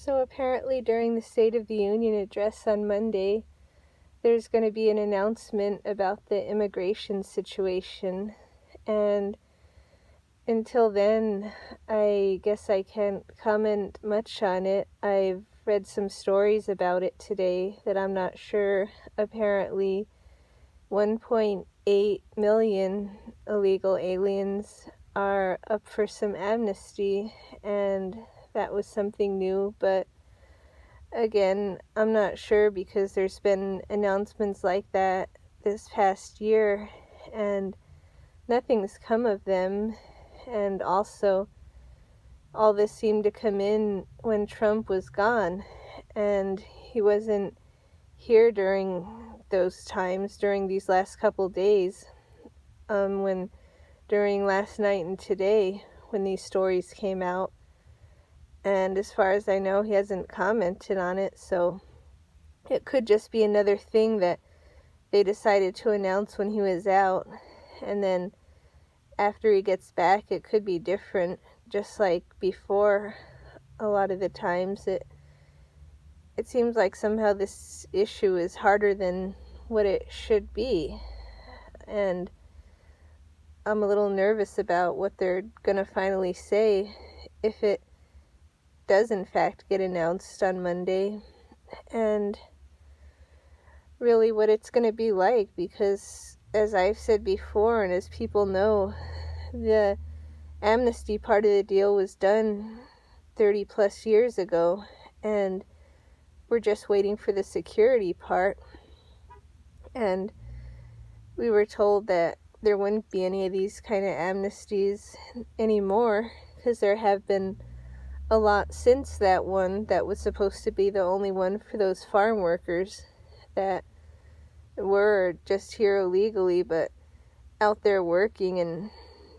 So apparently during the State of the Union address on Monday, there's going to be an announcement about the immigration situation. And until then, I guess I can't comment much on it. I've read some stories about it today that I'm not sure. Apparently, 1.8 million illegal aliens are up for some amnesty, and that was something new, but again, I'm not sure because there's been announcements like that this past year and nothing's come of them. And also, all this seemed to come in when Trump was gone, and he wasn't here during those times, during these last couple days, when during last night and today when these stories came out. And as far as I know, he hasn't commented on it, so it could just be another thing that they decided to announce when he was out, and then after he gets back, it could be different, just like before. A lot of the times, it seems like somehow this issue is harder than what it should be, and I'm a little nervous about what they're gonna finally say if it does in fact get announced on Monday, and really what it's going to be like, because as I've said before and as people know, the amnesty part of the deal was done 30 plus years ago, and we're just waiting for the security part. And we were told that there wouldn't be any of these kind of amnesties anymore because there have been a lot since that one that was supposed to be the only one for those farm workers that were just here illegally but out there working and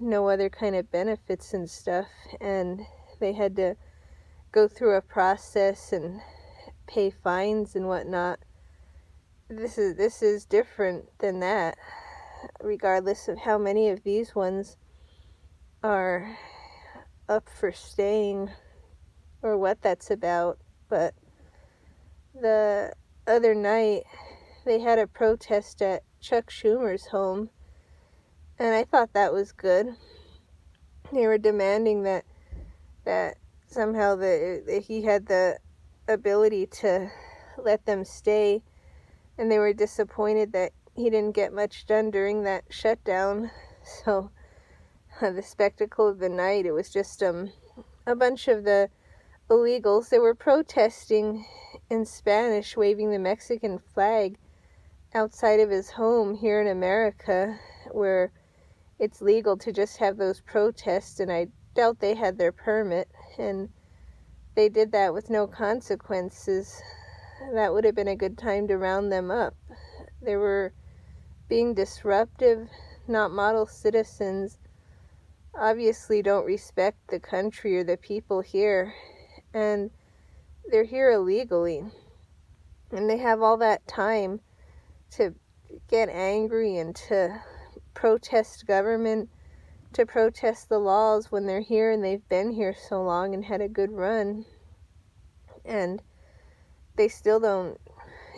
no other kind of benefits and stuff, and they had to go through a process and pay fines and whatnot. This is different than that, regardless of how many of these ones are up for staying or what that's about. But the other night they had a protest at Chuck Schumer's home, and I thought that was good. They were demanding that somehow that he had the ability to let them stay, and they were disappointed that he didn't get much done during that shutdown. So the spectacle of the night, it was just a bunch of the illegals. They were protesting in Spanish, waving the Mexican flag outside of his home here in America, where it's legal to just have those protests, and I doubt they had their permit, and they did that with no consequences. That would have been a good time to round them up. They were being disruptive, not model citizens, obviously don't respect the country or the people here, and they're here illegally, and they have all that time to get angry and to protest government, to protest the laws when they're here and they've been here so long and had a good run, and they still don't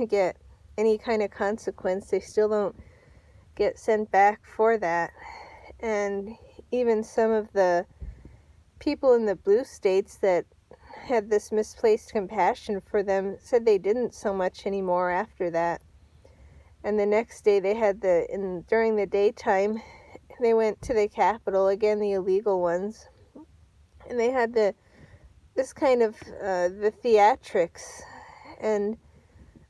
get any kind of consequence. They still don't get sent back for that. And even some of the people in the blue states that had this misplaced compassion for them said they didn't so much anymore after that. And the next day they had during the daytime, they went to the Capitol, again the illegal ones, and they had this kind of the theatrics, and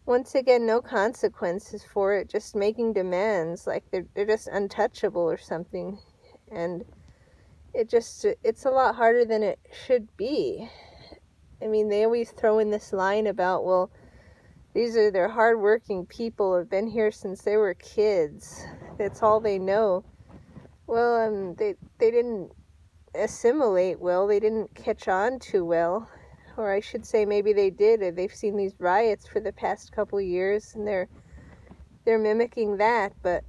once again no consequences for it, just making demands like they're just untouchable or something. And it's a lot harder than it should be. I mean, they always throw in this line about, well, they're hardworking people, have been here since they were kids. That's all they know. Well, they didn't assimilate well. They didn't catch on too well. Or I should say maybe they did. They've seen these riots for the past couple years, and they're mimicking that. But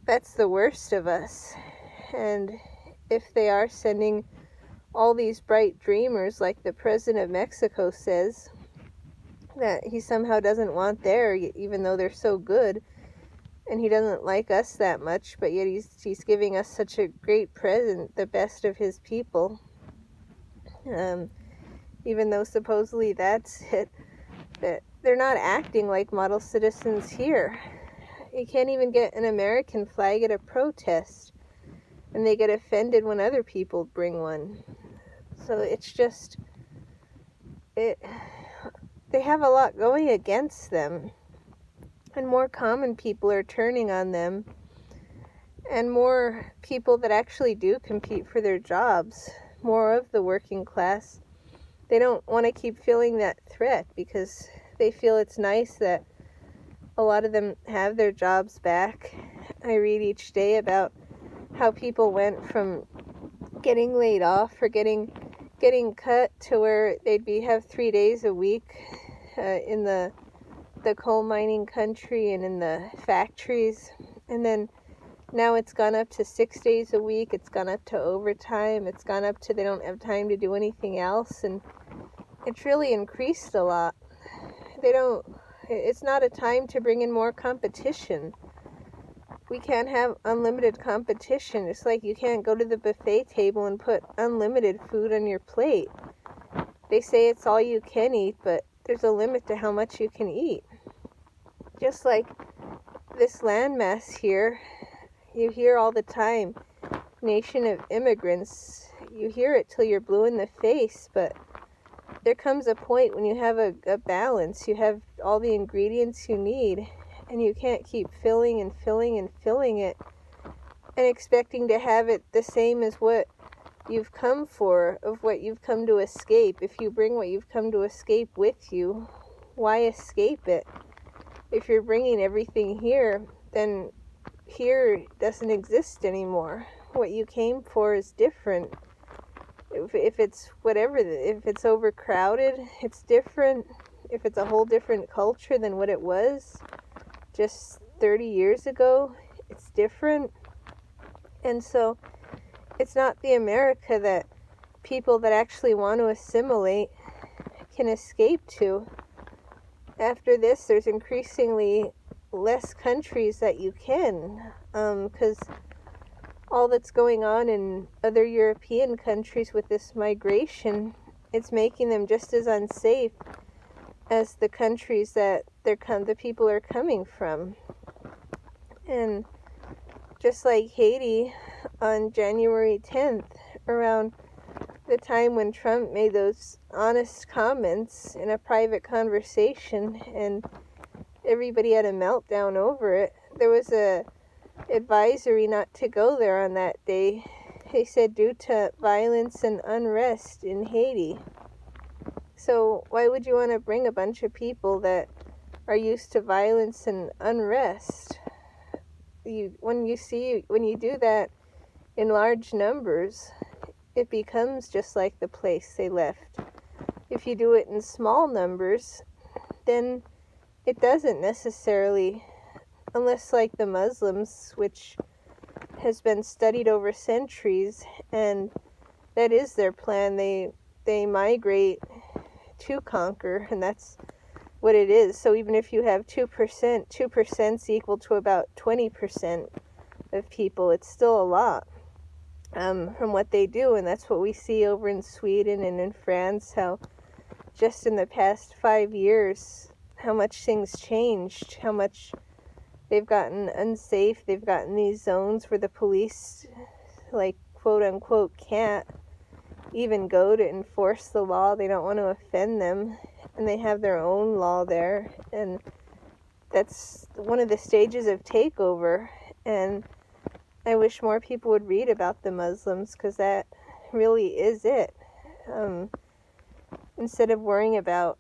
that's the worst of us. And if they are sending all these bright dreamers, like the president of Mexico says, that he somehow doesn't want there, even though they're so good, and he doesn't like us that much, but yet he's giving us such a great present, the best of his people, even though supposedly that's it. But they're not acting like model citizens here. You can't even get an American flag at a protest, and they get offended when other people bring one. So it's just, they have a lot going against them, and more common people are turning on them, and more people that actually do compete for their jobs, more of the working class, they don't want to keep feeling that threat because they feel it's nice that a lot of them have their jobs back. I read each day about how people went from getting laid off or getting cut to where they'd have 3 days a week in the coal mining country and in the factories, and then now it's gone up to 6 days a week. It's gone up to overtime. It's gone up to they don't have time to do anything else, and it's really increased a lot. It's not a time to bring in more competition. We can't have unlimited competition. It's like you can't go to the buffet table and put unlimited food on your plate. They say it's all you can eat, but there's a limit to how much you can eat. Just like this landmass here, you hear all the time, nation of immigrants. You hear it till you're blue in the face, but there comes a point when you have a balance. You have all the ingredients you need, and you can't keep filling and filling and filling it and expecting to have it the same as what you've come for, of what you've come to escape. If you bring what you've come to escape with you, why escape it? If you're bringing everything here, then here doesn't exist anymore. What you came for is different. If it's whatever, if it's overcrowded, it's different. If it's a whole different culture than what it was just 30 years ago, it's different. And so it's not the America that people that actually want to assimilate can escape to. After this, there's increasingly less countries that you can, because all that's going on in other European countries with this migration, it's making them just as unsafe as the countries that the people are coming from. And just like Haiti on January 10th, around the time when Trump made those honest comments in a private conversation and everybody had a meltdown over it, there was a advisory not to go there on that day. They said due to violence and unrest in Haiti. So why would you want to bring a bunch of people that are used to violence and unrest? When you do that in large numbers, it becomes just like the place they left. If you do it in small numbers, then it doesn't necessarily, unless like the Muslims, which has been studied over centuries, and that is their plan. They migrate to conquer, and that's what it is. So even if you have 2%, 2% is equal to about 20% of people. It's still a lot from what they do, and that's what we see over in Sweden and in France, how just in the past 5 years, how much things changed, how much they've gotten unsafe. They've gotten these zones where the police, like, quote unquote, can't even go to enforce the law. They don't want to offend them, and they have their own law there, and that's one of the stages of takeover. And I wish more people would read about the Muslims, because that really is it. Instead of worrying about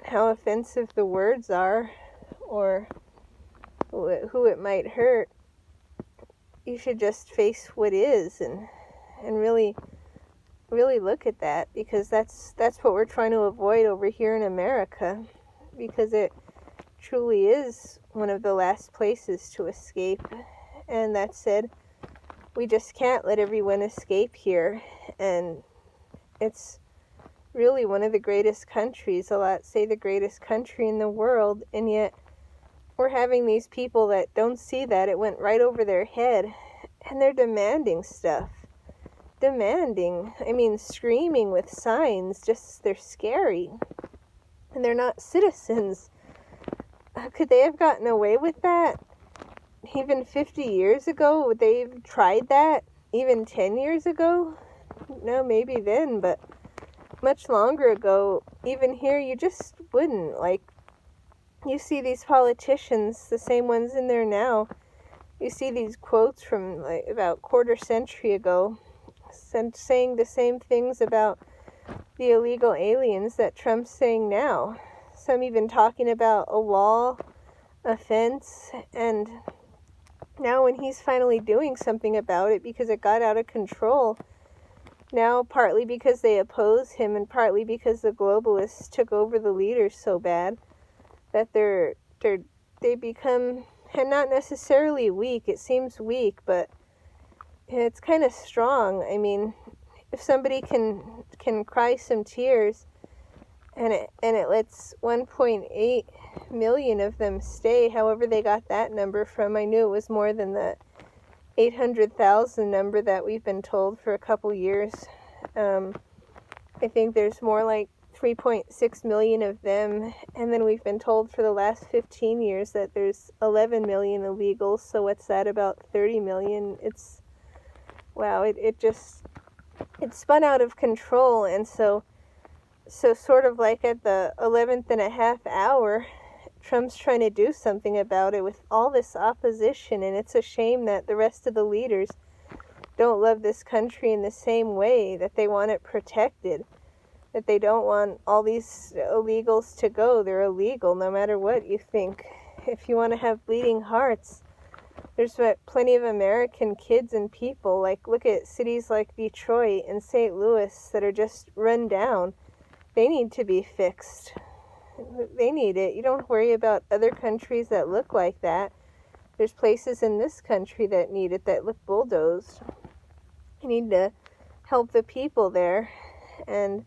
how offensive the words are or who it might hurt, you should just face what is and really look at that, because that's what we're trying to avoid over here in America, because it truly is one of the last places to escape. And that said, we just can't let everyone escape here, and It's really one of the greatest countries, a lot say the greatest country in the world, and yet we're having these people that don't see that. It went right over their head, and they're demanding stuff. Demanding, I mean, screaming with signs, just, they're scary. And they're not citizens. Could they have gotten away with that even 50 years ago? Would they have tried that even 10 years ago? No, maybe then, but much longer ago, even here, you just wouldn't. Like, you see these politicians, the same ones in there now, you see these quotes from like about quarter century ago saying the same things about the illegal aliens that Trump's saying now. Some even talking about a wall, a fence, and now when he's finally doing something about it because it got out of control, now partly because they oppose him and partly because the globalists took over the leaders so bad that they become, and not necessarily weak, it seems weak, but it's kind of strong. I mean, if somebody can cry some tears and it lets 1.8 million of them stay, however they got that number from, I knew it was more than the 800,000 number that we've been told for a couple years. I think there's more like 3.6 million of them, and then we've been told for the last 15 years that there's 11 million illegals, so what's that, about 30 million? It's, wow, it spun out of control, and so sort of like at the 11th and a half hour, Trump's trying to do something about it with all this opposition, and it's a shame that the rest of the leaders don't love this country in the same way, that they want it protected, that they don't want all these illegals to go. They're illegal no matter what you think. If you want to have bleeding hearts, there's plenty of American kids and people, like look at cities like Detroit and St. Louis that are just run down. They need to be fixed. They need it. You don't worry about other countries that look like that. There's places in this country that need it, that look bulldozed. You need to help the people there and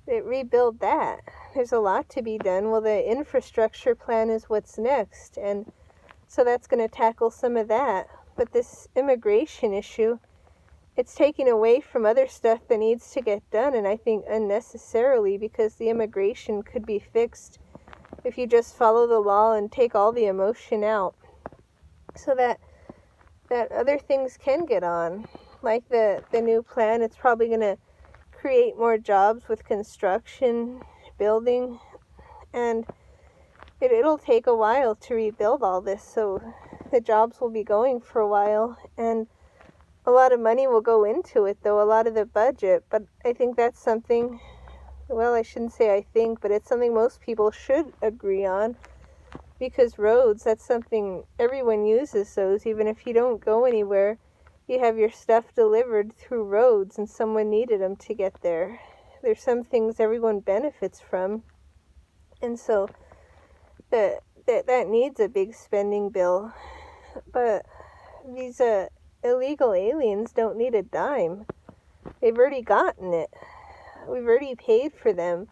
rebuild that. There's a lot to be done. Well, the infrastructure plan is what's next, and so that's going to tackle some of that. But this immigration issue, it's taking away from other stuff that needs to get done, and I think unnecessarily, because the immigration could be fixed if you just follow the law and take all the emotion out, so that other things can get on. Like the new plan, it's probably going to create more jobs with construction, building, and it'll take a while to rebuild all this, so the jobs will be going for a while, and a lot of money will go into it, though, a lot of the budget. But I think that's something, well, I shouldn't say I think, but it's something most people should agree on, because roads, that's something everyone uses those. Even if you don't go anywhere, you have your stuff delivered through roads, and someone needed them to get there. There's some things everyone benefits from, and so that needs a big spending bill. But these illegal aliens don't need a dime. They've already gotten it. We've already paid for them,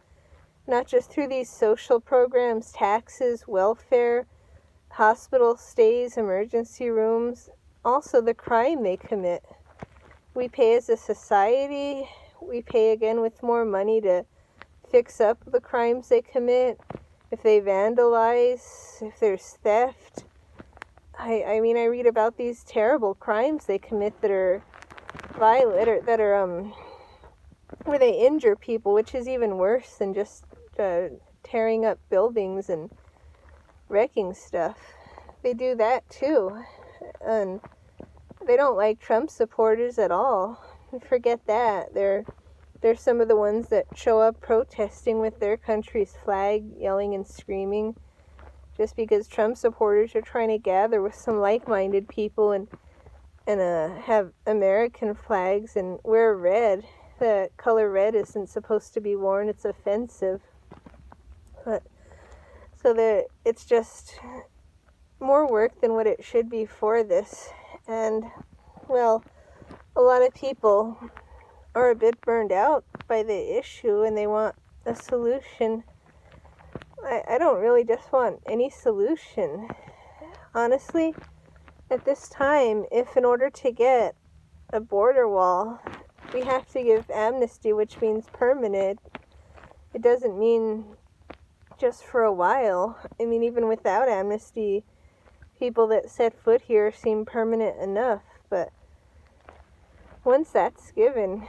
not just through these social programs, taxes, welfare, hospital stays, emergency rooms, also the crime they commit. We pay as a society. We pay again with more money to fix up the crimes they commit. If they vandalize, if there's theft. I mean, I read about these terrible crimes they commit that are violent, or that are where they injure people, which is even worse than just tearing up buildings and wrecking stuff. They do that too, and they don't like Trump supporters at all. Forget that. They're some of the ones that show up protesting with their country's flag, yelling and screaming, just because Trump supporters are trying to gather with some like-minded people and have American flags and wear red. The color red isn't supposed to be worn. It's offensive. But so it's just more work than what it should be for this. And, well, a lot of people, are a bit burned out by the issue and they want a solution. I don't really just want any solution. Honestly, at this time, if in order to get a border wall, we have to give amnesty, which means permanent, it doesn't mean just for a while. I mean, even without amnesty, people that set foot here seem permanent enough. But once that's given,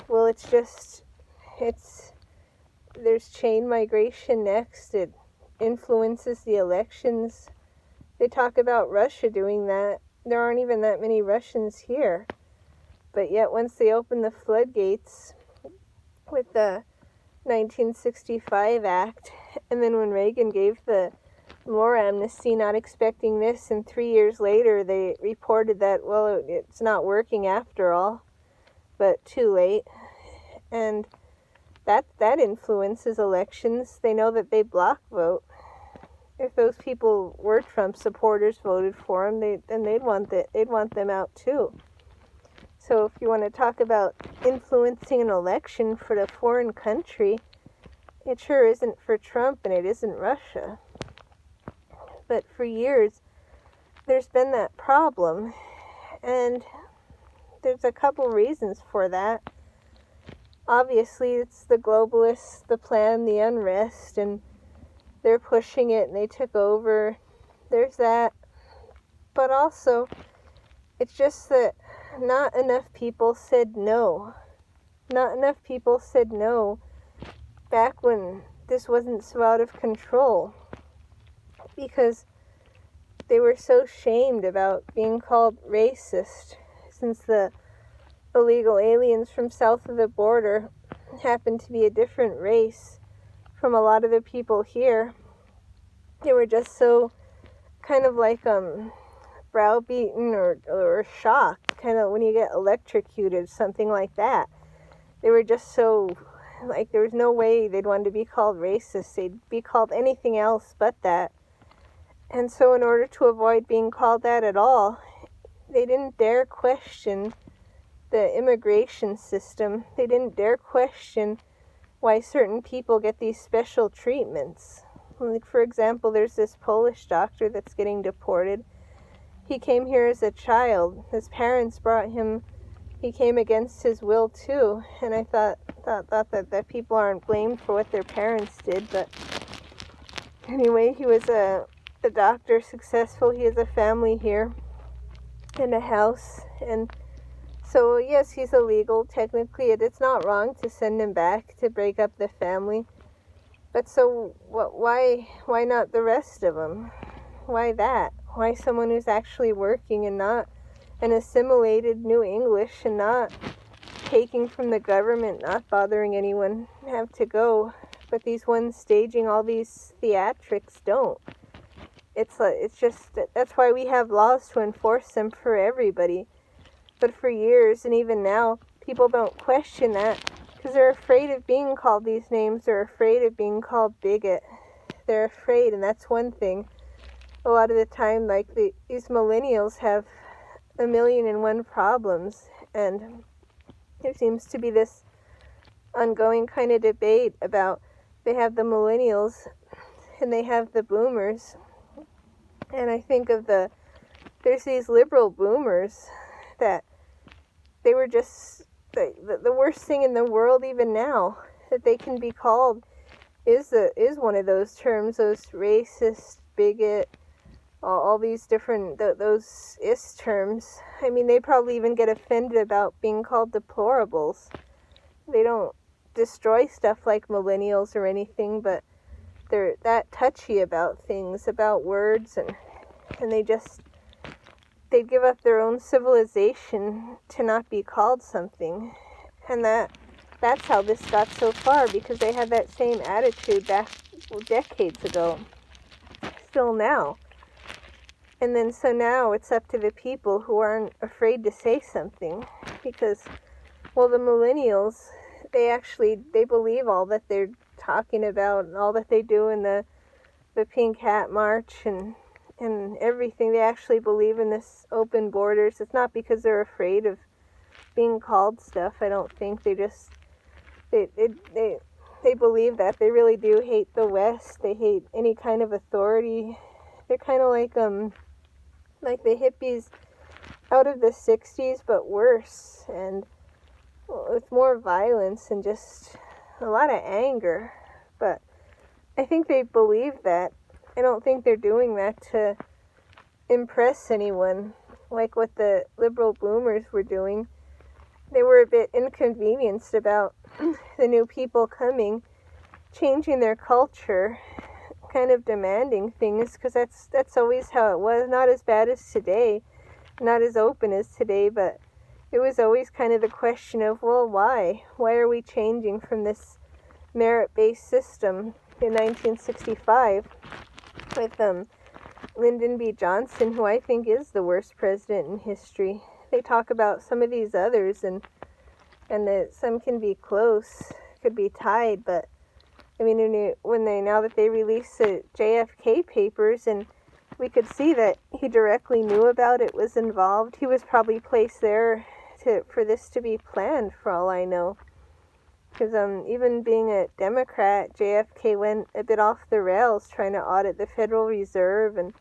well, there's chain migration next. It influences the elections. They talk about Russia doing that. There aren't even that many Russians here. But yet once they open the floodgates with the 1965 Act, and then when Reagan gave the more amnesty, not expecting this, and 3 years later they reported that, well, it's not working after all, but too late. And that influences elections. They know that they block vote. If those people were Trump supporters, voted for him, they'd want them out too. So if you want to talk about influencing an election for the foreign country, it sure isn't for Trump and it isn't Russia. But for years, there's been that problem, and there's a couple reasons for that. Obviously, it's the globalists, the plan, the unrest, and they're pushing it and they took over. There's that. But also, it's just that not enough people said no. Not enough people said no back when this wasn't so out of control, because they were so shamed about being called racist, since the illegal aliens from south of the border happened to be a different race from a lot of the people here. They were just so kind of like browbeaten or shocked, kind of when you get electrocuted, something like that. They were just so, like, there was no way they'd want to be called racist. They'd be called anything else but that. And so in order to avoid being called that at all, they didn't dare question the immigration system. They didn't dare question why certain people get these special treatments. Like, for example, there's this Polish doctor that's getting deported. He came here as a child. His parents brought him. He came against his will too. And I thought that people aren't blamed for what their parents did. But anyway, he was a doctor, successful. He has a family here and a house. And so, yes, he's illegal. Technically, it's not wrong to send him back to break up the family. But so, why not the rest of them? Why that? Why someone who's actually working and not an assimilated New English and not taking from the government, not bothering anyone, have to go? But these ones staging all these theatrics don't. It's just, that's why we have laws to enforce them for everybody. But for years, and even now, people don't question that because they're afraid of being called these names. They're afraid of being called bigot. They're afraid, and that's one thing. A lot of the time, like, these millennials have 1,000,001 problems, and there seems to be this ongoing kind of debate about, they have the millennials and they have the boomers. And I think of there's these liberal boomers that they were just the worst thing in the world. Even now, that they can be called is one of those terms, those racist, bigot, all these different those is terms. I mean, they probably even get offended about being called deplorables. They don't destroy stuff like millennials or anything, but they're that touchy about things, about words, and they give up their own civilization to not be called something. And that's how this got so far, because they had that same attitude back decades ago, still now. And then so now it's up to the people who aren't afraid to say something, because, well, the millennials, they believe all that they're talking about and all that they do in the Pink Hat March and everything. They actually believe in this open borders. It's not because they're afraid of being called stuff. I don't think they just they believe that. They really do hate the West. They hate any kind of authority. They're kind of like the hippies out of the 60s, but worse, and with more violence and just a lot of anger. But I think they believe that. I don't think they're doing that to impress anyone, like what the liberal boomers were doing. They were a bit inconvenienced about the new people coming, changing their culture, kind of demanding things, because that's always how it was. Not as bad as today, not as open as today, but it was always kind of the question of, well, why? Why are we changing from this merit-based system in 1965 with Lyndon B. Johnson, who I think is the worst president in history. They talk about some of these others, and that some can be close, could be tied, but I mean, now that they released the JFK papers, and we could see that he directly knew about it, was involved. He was probably placed there for this to be planned, for all I know. Because even being a Democrat, JFK went a bit off the rails trying to audit the Federal Reserve, and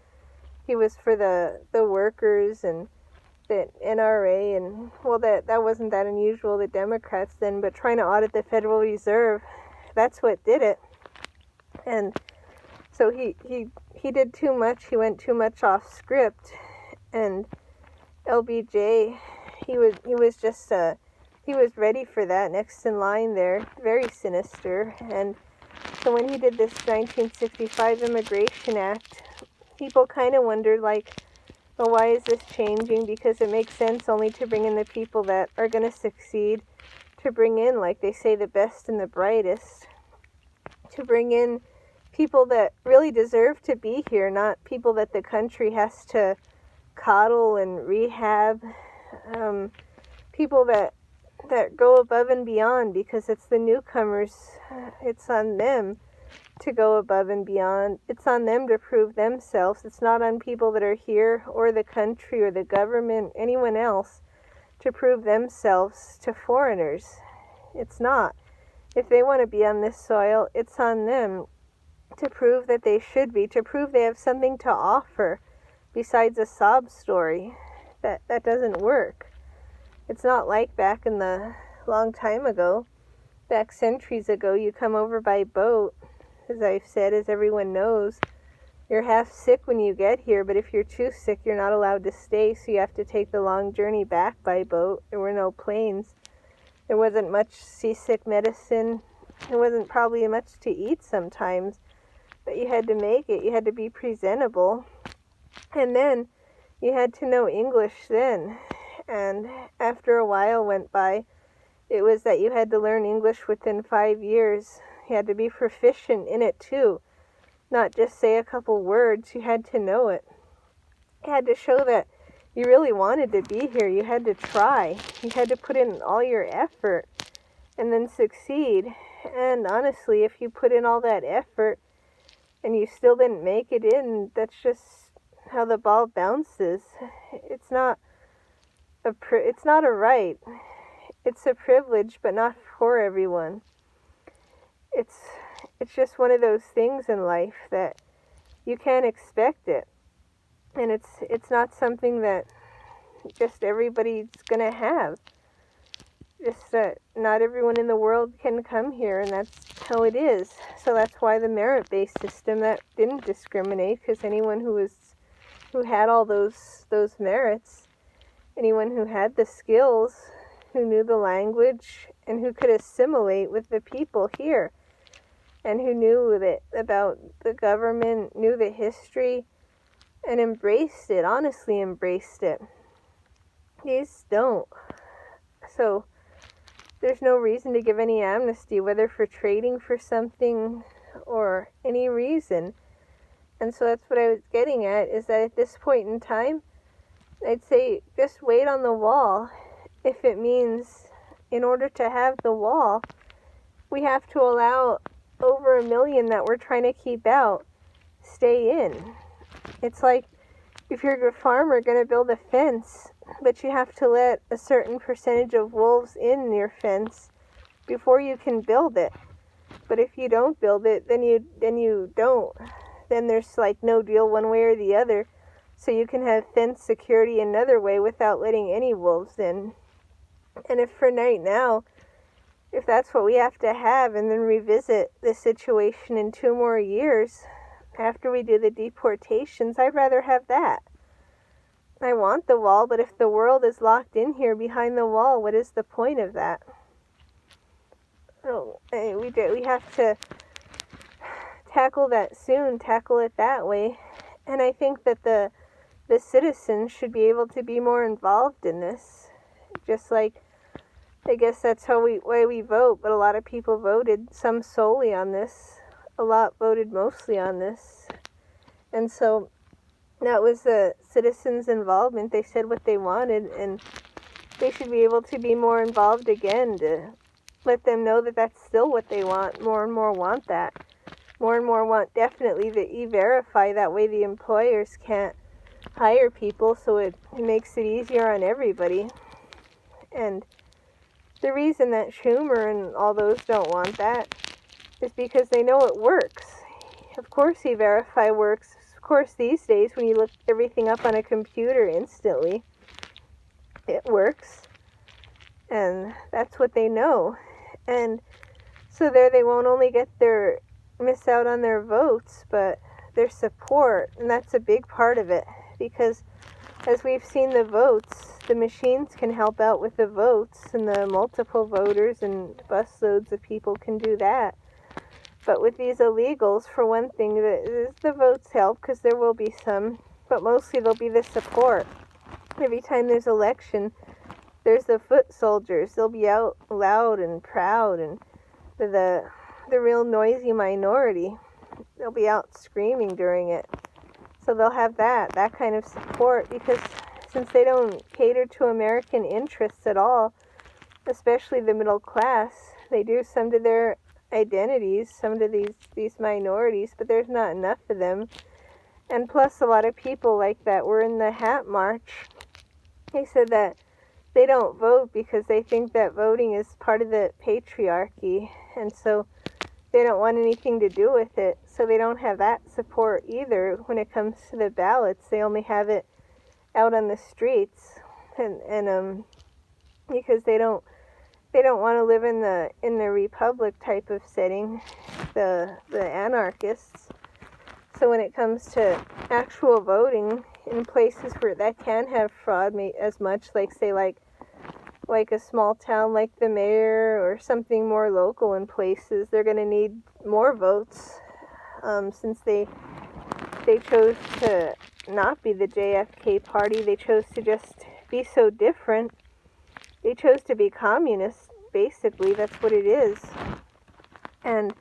he was for the workers and the NRA, and well, that wasn't that unusual, the Democrats then, but trying to audit the Federal Reserve, that's what did it. And so he did too much. He went too much off script, and LBJ, he was just he was ready for that, next in line there, very sinister. And so when he did this 1965 Immigration Act, people kind of wondered, like, well, why is this changing? Because it makes sense only to bring in the people that are going to succeed, to bring in, like they say, the best and the brightest, to bring in people that really deserve to be here, not people that the country has to coddle and rehab, people that go above and beyond, because it's the newcomers, it's on them to go above and beyond. It's on them to prove themselves. It's not on people that are here or the country or the government, anyone else, to prove themselves to foreigners. It's not. If they want to be on this soil, it's on them to prove that they should be, to prove they have something to offer besides a sob story. That doesn't work. It's not like back in the long time ago, back centuries ago. You come over by boat, as I've said, as everyone knows. You're half sick when you get here, but if you're too sick, you're not allowed to stay, so you have to take the long journey back by boat. There were no planes. There wasn't much seasick medicine. There wasn't probably much to eat sometimes, but you had to make it. You had to be presentable. And then you had to know English then. And after a while went by, it was that you had to learn English within 5 years. You had to be proficient in it too. Not just say a couple words, you had to know it. You had to show that you really wanted to be here. You had to try. You had to put in all your effort and then succeed. And honestly, if you put in all that effort and you still didn't make it in, that's just how the ball bounces. It's not a right. It's a privilege, but not for everyone. It's just one of those things in life that you can't expect it. And it's not something that just everybody's going to have. Just that not everyone in the world can come here, and that's how it is. So that's why the merit-based system, that didn't discriminate, because anyone who had all those merits, anyone who had the skills, who knew the language, and who could assimilate with the people here, and who knew about the government, knew the history, and embraced it, honestly embraced it. These don't. So there's no reason to give any amnesty, whether for trading for something or any reason. And so that's what I was getting at, is that at this point in time, I'd say just wait on the wall. If it means, in order to have the wall, we have to allow over 1 million that we're trying to keep out stay in. It's like if you're a farmer going to build a fence, but you have to let a certain percentage of wolves in your fence before you can build it. But if you don't build it, then you don't. Then there's like no deal one way or the other. So you can have fence security another way without letting any wolves in. And if for right now, if that's what we have to have, and then revisit the situation in 2 more years after we do the deportations, I'd rather have that. I want the wall, but if the world is locked in here behind the wall, what is the point of that? Oh, we have to tackle that soon, tackle it that way. And I think that the citizens should be able to be more involved in this. Just like, I guess that's why we vote, but a lot of people voted, some solely on this. A lot voted mostly on this. And so that was the citizens' involvement. They said what they wanted, and they should be able to be more involved again to let them know that that's still what they want. More and more want that. More and more want definitely the e-verify. That way the employers can't hire people, so it makes it easier on everybody. And the reason that Schumer and all those don't want that is because they know it works. Of course e-verify works. Of course these days when you look everything up on a computer instantly, it works. And that's what they know. And so there they won't only miss out on their votes, but their support. And that's a big part of it. Because as we've seen the votes, the machines can help out with the votes, and the multiple voters and busloads of people can do that. But with these illegals, for one thing, the votes help because there will be some, but mostly there'll be the support. Every time there's election, there's the foot soldiers. They'll be out loud and proud, and the real noisy minority, they'll be out screaming during it. So they'll have that kind of support, because since they don't cater to American interests at all, especially the middle class, they do some to their identities, some to these minorities, but there's not enough of them. And plus a lot of people like that were in the Hat March. They said that they don't vote because they think that voting is part of the patriarchy, and so they don't want anything to do with it. So they don't have that support either when it comes to the ballots. They only have it out on the streets, and because they don't want to live in the republic type of setting, the anarchists. So when it comes to actual voting in places where that can have fraud as much, like say like a small town like the mayor or something more local in places, they're going to need more votes, since they chose to not be the JFK party. They chose to just be so different. They chose to be communist, basically. That's what it is. And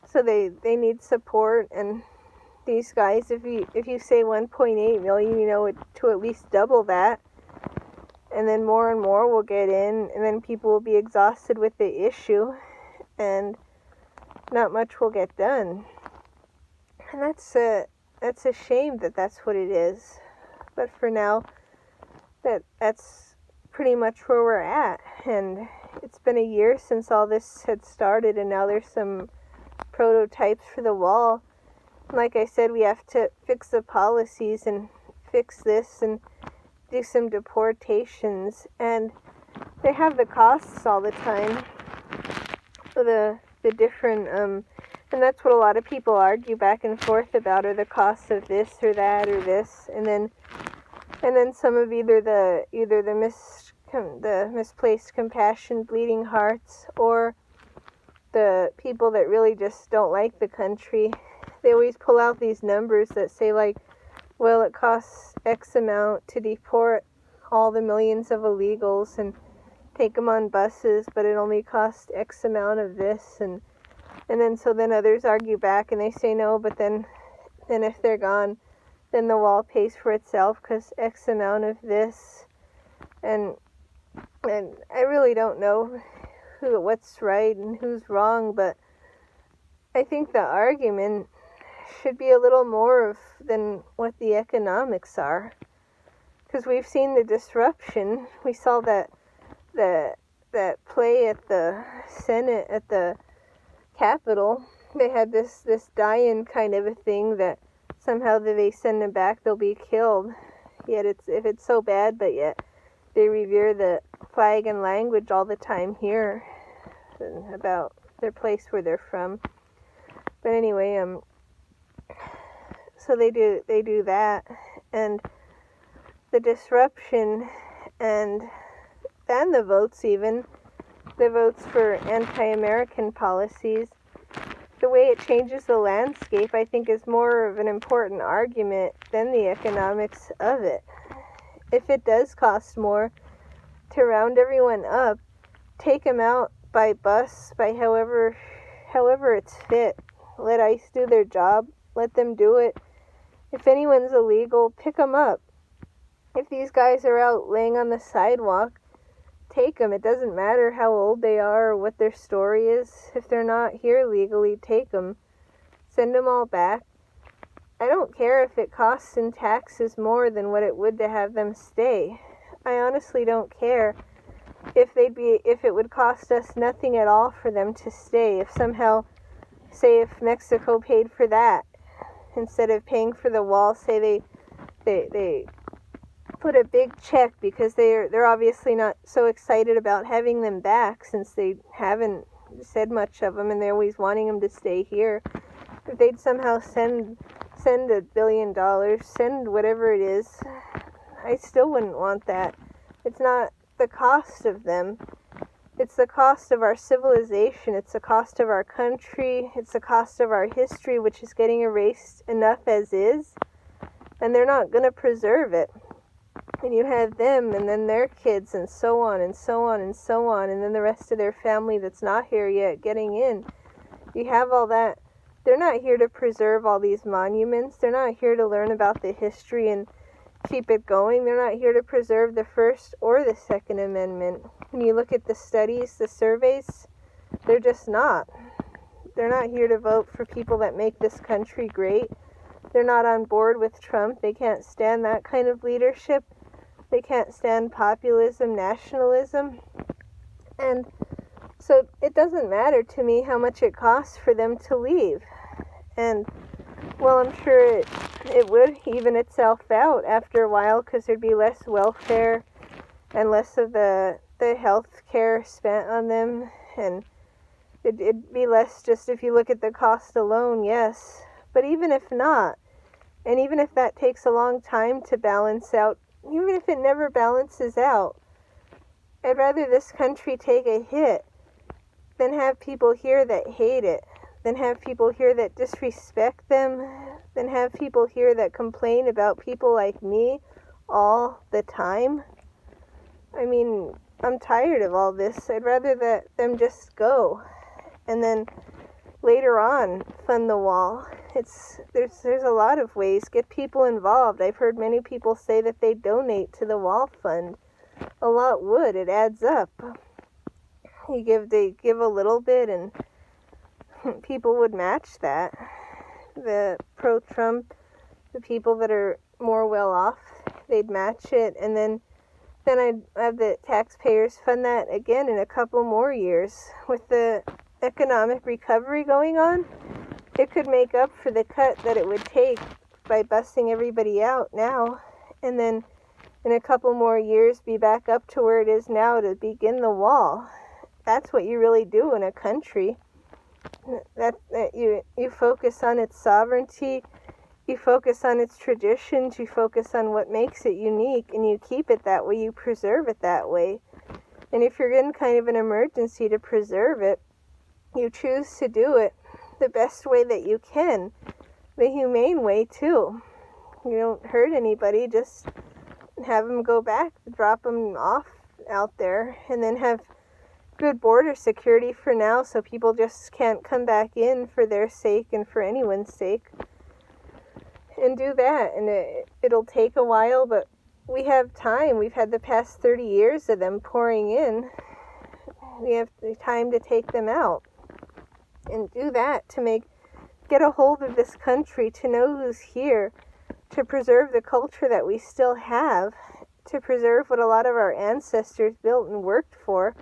so they need support. And these guys, if you say 1.8 million, to at least double that, and then more and more will get in, and then people will be exhausted with the issue, and not much will get done. And that's a shame that that's what it is. But for now, that's pretty much where we're at. And it's been a year since all this had started, and now there's some prototypes for the wall. Like I said, we have to fix the policies and fix this and do some deportations, and they have the costs all the time, the different and that's what a lot of people argue back and forth about, are the costs of this or that or this, and then some of either the misplaced compassion, bleeding hearts, or the people that really just don't like the country. They always pull out these numbers that say like, well, it costs X amount to deport all the millions of illegals and take them on buses, but it only costs X amount of this, and then others argue back and they say no, but then if they're gone, then the wall pays for itself because X amount of this, and I really don't know what's right and who's wrong, but I think the argument should be a little more than what the economics are. Because we've seen the disruption. We saw that play at the Senate, at the Capitol. They had this die-in kind of a thing that somehow that they send them back, they'll be killed. Yet if it's so bad, but yet they revere the flag and language all the time here about their place where they're from. But anyway, so they do that, and the disruption, and the votes, even the votes for anti-American policies, the way it changes the landscape, I think, is more of an important argument than the economics of it. If it does cost more to round everyone up, take them out by bus, by however it's fit. Let ICE do their job. Let them do it. If anyone's illegal, pick them up. If these guys are out laying on the sidewalk, take them. It doesn't matter how old they are or what their story is. If they're not here legally, take them. Send them all back. I don't care if it costs in taxes more than what it would to have them stay. I honestly don't care if it would cost us nothing at all for them to stay. If somehow, say if Mexico paid for that instead of paying for the wall, say they put a big check because they're obviously not so excited about having them back, since they haven't said much of them and they're always wanting them to stay here. If they'd somehow send $1 billion, send whatever it is, I still wouldn't want that. It's not the cost of them. It's the cost of our civilization. It's the cost of our country. It's the cost of our history, which is getting erased enough as is. And they're not going to preserve it. And you have them, and then their kids, and so on, and so on, and so on, and then the rest of their family that's not here yet getting in. You have all that. They're not here to preserve all these monuments. They're not here to learn about the history and keep it going. They're not here to preserve the First or the Second Amendment. When you look at the studies, the surveys, they're just not. They're not here to vote for people that make this country great. They're not on board with Trump. They can't stand that kind of leadership. They can't stand populism, nationalism. And so it doesn't matter to me how much it costs for them to leave. And, well, I'm sure it would even itself out after a while, because there'd be less welfare and less of the health care spent on them. And it'd be less, just if you look at the cost alone, yes. But even if not, and even if that takes a long time to balance out, even if it never balances out, I'd rather this country take a hit than have people here that hate it, than have people here that disrespect them, than have people here that complain about people like me all the time. I mean, I'm tired of all this. I'd rather that them just go, and then later on fund the wall. There's a lot of ways. Get people involved. I've heard many people say that they donate to the wall fund. A lot would. It adds up. They give a little bit, and people would match that. The pro-Trump, the people that are more well off, they'd match it, and then I'd have the taxpayers fund that again in a couple more years. With the economic recovery going on, it could make up for the cut that it would take by busing everybody out now, and then in a couple more years be back up to where it is now to begin the wall. That's what you really do in a country. That you focus on its sovereignty, you focus on its traditions, you focus on what makes it unique, and you keep it that way, you preserve it that way. And if you're in kind of an emergency to preserve it, you choose to do it the best way that you can, the humane way too. You don't hurt anybody, just have them go back, drop them off out there, and then have good border security for now, so people just can't come back in for their sake and for anyone's sake. And do that, and it'll take a while, but we have time. We've had the past 30 years of them pouring in. We have the time to take them out. And do that to make get a hold of this country, to know who's here, to preserve the culture that we still have, to preserve what a lot of our ancestors built and worked for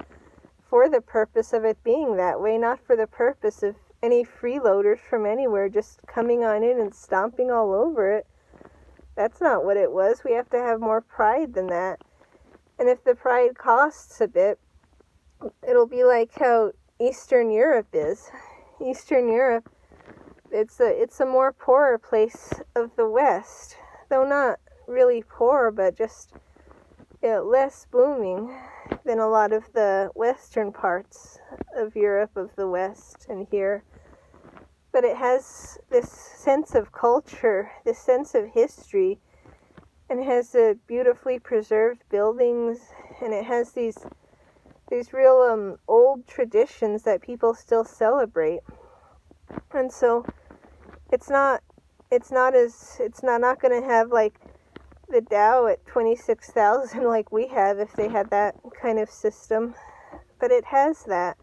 the purpose of it being that way, not for the purpose of any freeloaders from anywhere just coming on in and stomping all over it. That's not what it was. We have to have more pride than that. And if the pride costs a bit, it'll be like how Eastern Europe is. Eastern Europe, it's a more poorer place of the West, though not really poor, but just less booming than a lot of the western parts of Europe, of the West and here. But it has this sense of culture, this sense of history, and it has beautifully preserved buildings, and it has these real old traditions that people still celebrate. And so it's not going to have like the Dow at 26,000 like we have if they had that kind of system, but it has that.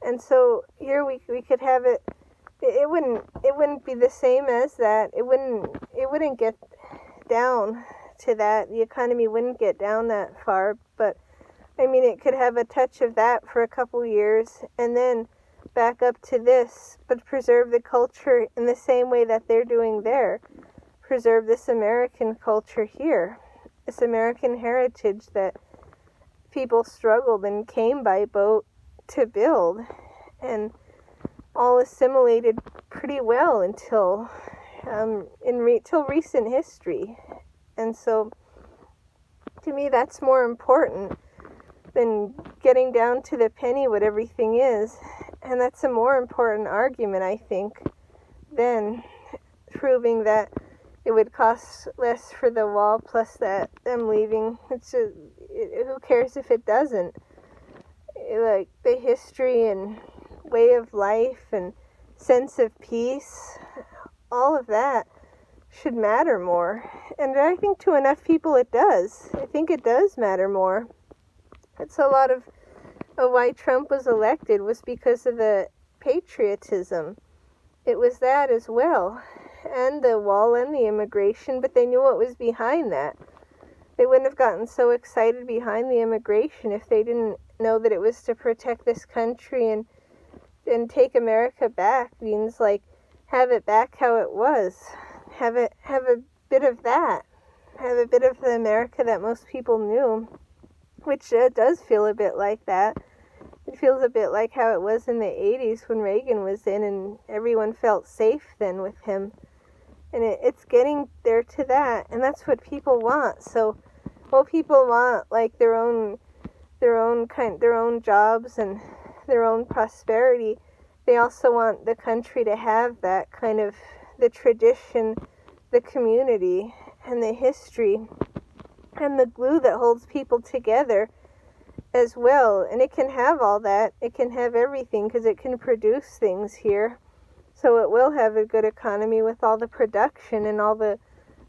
And so here we could have it. It wouldn't be the same as that. It wouldn't get down to that. The economy wouldn't get down that far, but I mean, it could have a touch of that for a couple years and then back up to this, but preserve the culture in the same way that they're doing there. Preserve this American culture here, this American heritage that people struggled and came by boat to build, and all assimilated pretty well until till recent history. And so to me, that's more important than getting down to the penny what everything is. And that's a more important argument, I think, than proving that it would cost less for the wall plus that them leaving. It's just, who cares if it doesn't? Like the history and way of life and sense of peace, all of that should matter more. And I think to enough people it does. I think it does matter more. It's a lot of why Trump was elected was because of the patriotism. It was that as well. And the wall and the immigration, but they knew what was behind that. They wouldn't have gotten so excited behind the immigration if they didn't know that it was to protect this country and take America back. Means like have it back how it was. Have a bit of that. Have a bit of the America that most people knew, which does feel a bit like that. It feels a bit like how it was in the 80s when Reagan was in and everyone felt safe then with him. And it's getting there to that, and that's what people want. So, well, people want like their own jobs and their own prosperity. They also want the country to have that kind of the tradition, the community, and the history, and the glue that holds people together as well. And it can have all that. It can have everything because it can produce things here. So it will have a good economy with all the production and all the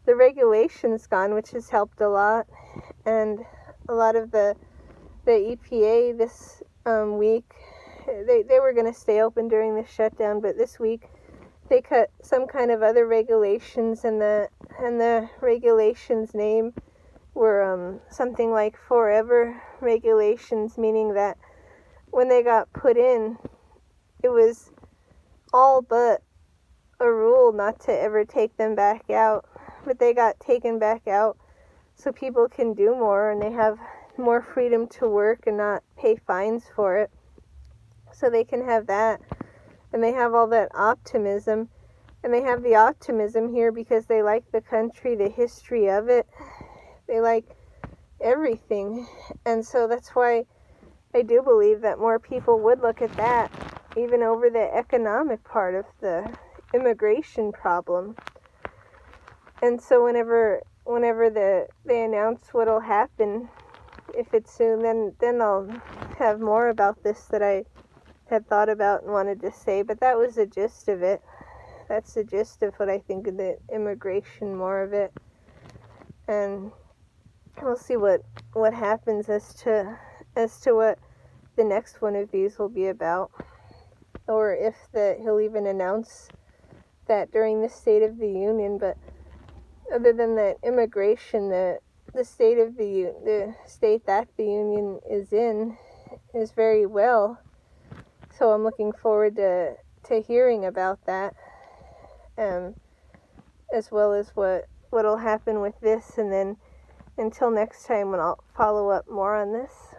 regulations gone, which has helped a lot. And a lot of the EPA this week, they were going to stay open during the shutdown, but this week they cut some kind of other regulations, and the regulations name were something like forever regulations, meaning that when they got put in, it was all but a rule not to ever take them back out, but they got taken back out so people can do more and they have more freedom to work and not pay fines for it. So they can have that, and they have all that optimism, and they have the optimism here because they like the country, the history of it, they like everything. And so that's why I do believe that more people would look at that even over the economic part of the immigration problem. And so whenever they announce what'll happen, if it's soon, then I'll have more about this that I had thought about and wanted to say. But that was the gist of it. That's the gist of what I think of the immigration, more of it. And we'll see what happens as to what the next one of these will be about, or if he'll even announce that during the State of the Union, but other than that, immigration, the state of the state that the union is in is very well. So I'm looking forward to hearing about that, as well as what'll happen with this, and then until next time when I'll follow up more on this.